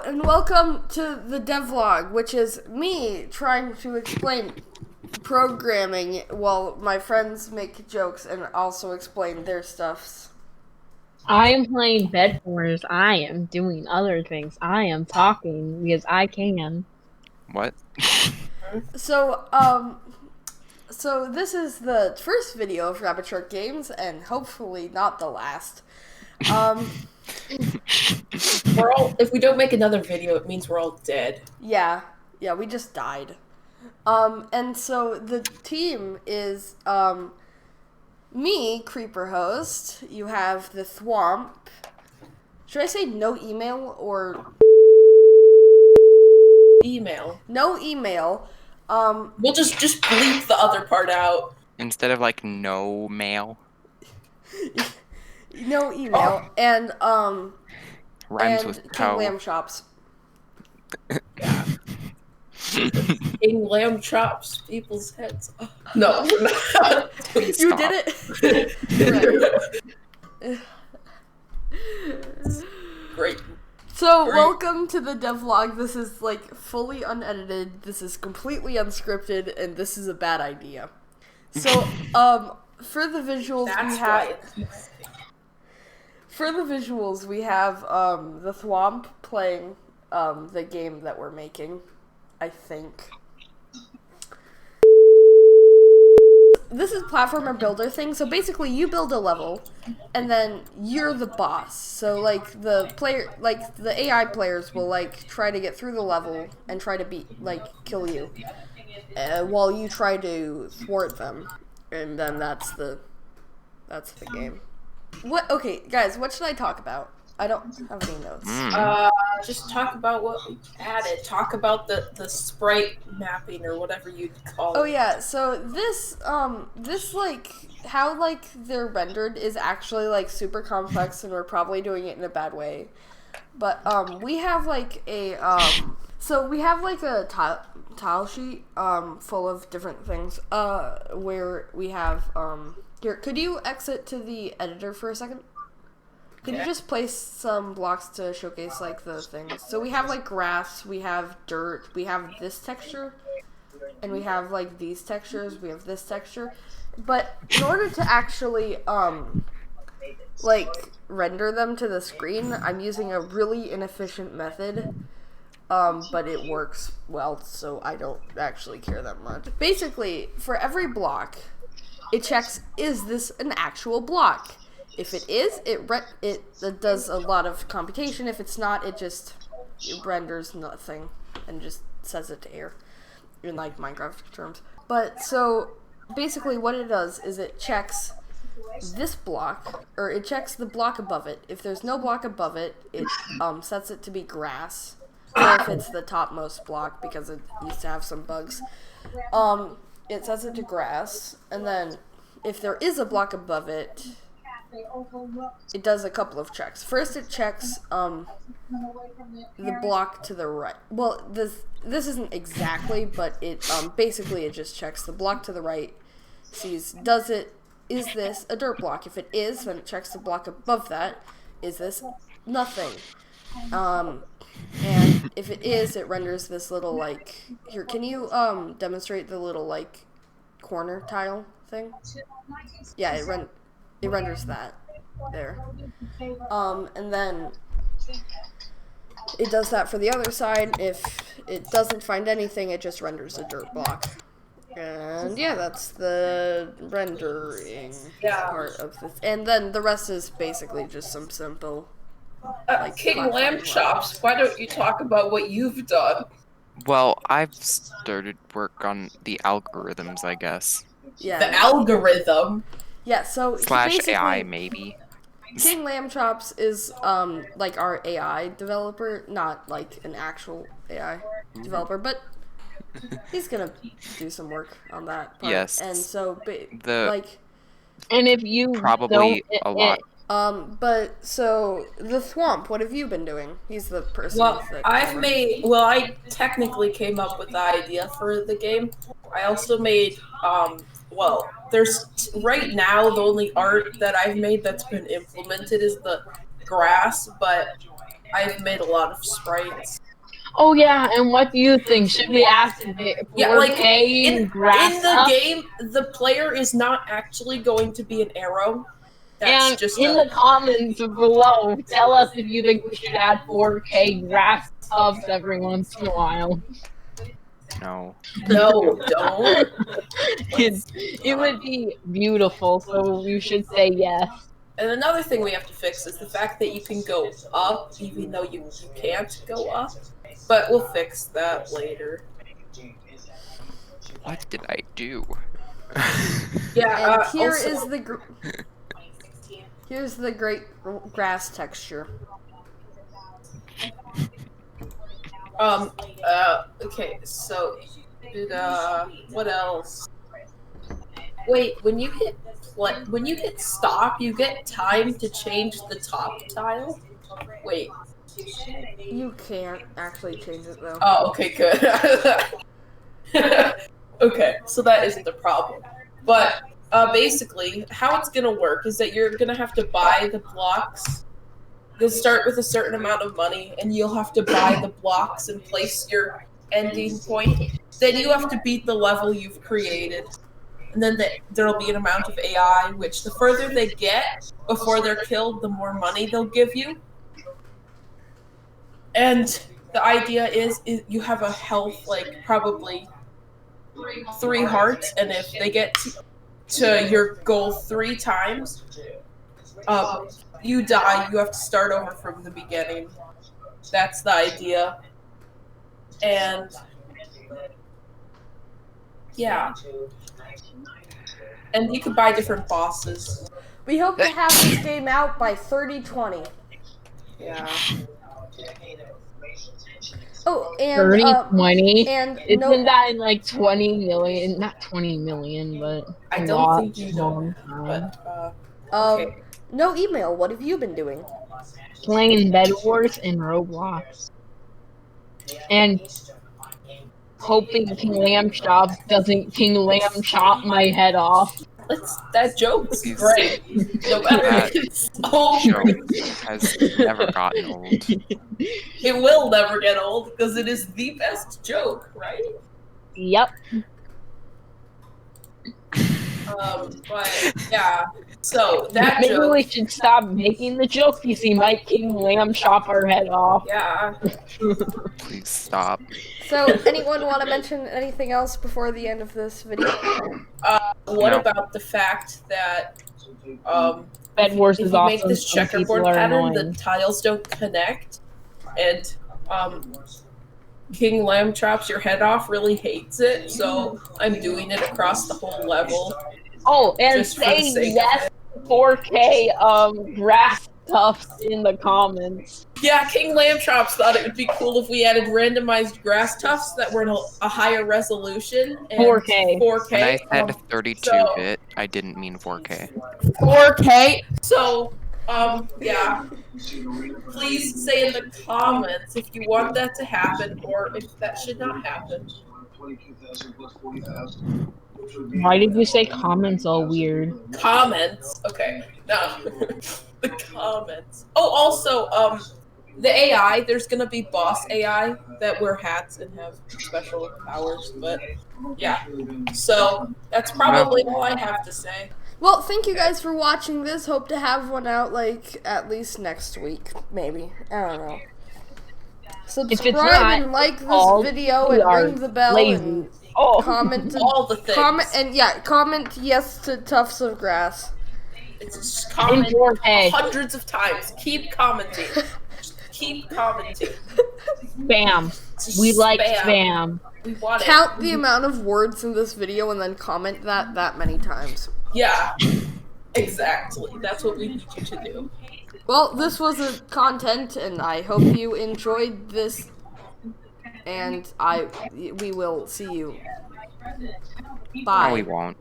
and welcome to the Devlog, which is me trying to explain programming while my friends make jokes and also explain their stuffs. I am playing Bed Wars. I am doing other things. I am talking because I can. What? So this is the first video of Rabbit Shark Games, and hopefully not the last. If we don't make another video, it means we're all dead. Yeah, we just died. And so the team is, me, Creeper Host. You have the Thwomp. Should I say no email or... Email. No email. We'll just bleep the other part out. Instead of like no mail. No email. And, Rhymes and with King cow. Lamb Chops. King Lamb chops people's heads. No. Please You stop. did it? Great. So, Great. welcome to the devlog. This is, like, fully unedited. This is completely unscripted, and this is a bad idea. So, for the visuals, That's why. For the visuals, we have, the Thwomp playing, the game that we're making, I think. This is platformer builder thing, so basically you build a level, and then you're the boss. So, like, the AI players will, like, try to get through the level and try to kill you, while you try to thwart them. And then that's the game. Okay, guys, what should I talk about? I don't have any notes. Just talk about what we added. Talk about the sprite mapping or whatever you'd call it. Oh yeah, so this like how like they're rendered is actually like super complex, and we're probably doing it in a bad way. But we have like a so we have like a tile sheet full of different things where we have here, could you exit to the editor for a second? Could you just place some blocks to showcase, like, the things? So we have, like, grass, we have dirt, we have this texture, and we have, like, these textures, we have this texture. But in order to actually, like, render them to the screen, I'm using a really inefficient method, but it works well, so I don't actually care that much. Basically, for every block, it checks, is this an actual block? If it is, it does a lot of computation. If it's not, it renders nothing and just sets it to error in like Minecraft terms. But so basically what it does is it checks this block, or it checks the block above it. If there's no block above it, it sets it to be grass. Or if it's the topmost block, because it used to have some bugs, it sets it to grass. And then if there is a block above it, it does a couple of checks. First, it checks the block to the right. Well, this isn't exactly, but it basically it just checks the block to the right. Sees, is this a dirt block? If it is, then it checks the block above that. Is this nothing? And if it is, it renders this little like here. Can you demonstrate the little like corner tile thing? Yeah, it renders that there. And then it does that for the other side. If it doesn't find anything, it just renders a dirt block. And yeah, that's the rendering part of this. And then the rest is basically just some simple King Lamb Chops, why don't you talk about what you've done? Well, I've started work on the algorithms, I guess. Yeah. The algorithm. Yeah, so / AI, maybe. King Lamb Chops is like our AI developer, not like an actual AI developer, but he's gonna do some work on that part. Yes. And so And if you probably don't, a lot. But so the Thwomp, what have you been doing? He's the person. Well, I technically came up with the idea for the game. I also made there's right now the only art that I've made that's been implemented is the grass, but I've made a lot of sprites. Oh yeah, and what do you think? Should we activate 4K Yeah, like in grass the up? game, the player is not actually going to be an arrow. That's And just in the comments below, tell us if you think we should add 4K grass tufts every once in a while. No. no, don't. It would be beautiful, so you should say yes. And another thing we have to fix is the fact that you can go up even though you can't go up. But we'll fix that later. What did I do? Yeah. And here also, is the here's the great grass texture. Okay, so what else? Wait, when you hit stop, you get time to change the top tile? Wait. You can't actually change it though. Oh, okay, good. Okay, so that isn't the problem. But basically, how it's gonna work is that you're gonna have to buy the blocks. You'll start with a certain amount of money, and you'll have to buy the blocks and place your ending point. Then you have to beat the level you've created. And then there'll be an amount of AI, which the further they get before they're killed, the more money they'll give you. And the idea is you have a health, like, probably 3 hearts, and if they get to your goal 3 times, you die, you have to start over from the beginning. That's the idea. And yeah. And you can buy different bosses. We hope to have this game out by 3020. Yeah. Oh, and 3020? and Isn't that in like 20 million? Not 20 million, but I a don't lot. think you know, but okay. no email. What have you been doing? Playing Bed Wars and Roblox. And hoping King Lamb Chops doesn't King Lamb chop my head off. That joke's great. No matter if it's old. Joke has never gotten old. It will never get old because it is the best joke, right? Yep. But yeah. So that Maybe joke. we should stop making the joke because he might King Lamb chop our head off. Yeah. Please stop. So, anyone want to mention anything else before the end of this video? What No. about the fact that Bed Wars if is you awesome. make this Some checkerboard people are pattern, annoying. the tiles don't connect, and King Lamb chops your head off really hates it, so I'm doing it across the whole level. Oh, and Just for the say sake of yes, 4K grass tufts in the comments. Yeah, King Lamb Chops thought it would be cool if we added randomized grass tufts that were in a higher resolution. And 4K. 4K. When I said So- 32-bit, I didn't mean 4K. 4K. So, yeah. Please say in the comments if you want that to happen or if that should not happen. Why did you say comments all weird? Comments. Okay. No. The comments. Oh, also, the AI, there's gonna be boss AI that wear hats and have special powers, but yeah. So that's probably all I have to say. Well, thank you guys for watching this. Hope to have one out, like, at least next week, maybe. I don't know. Subscribe not and like this called, video we and are ring the bell lazy. and Oh, comment. All the things. Comment yes to tufts of grass. It's just in comment 4K. hundreds of times. Keep commenting. Just keep commenting. Spam. Just We like spam. We want it. Count the amount of words in this video and then comment that many times. Yeah. Exactly. That's what we need you to do. Well, this was a content, and I hope you enjoyed this. And we will see you. Bye. No, we won't.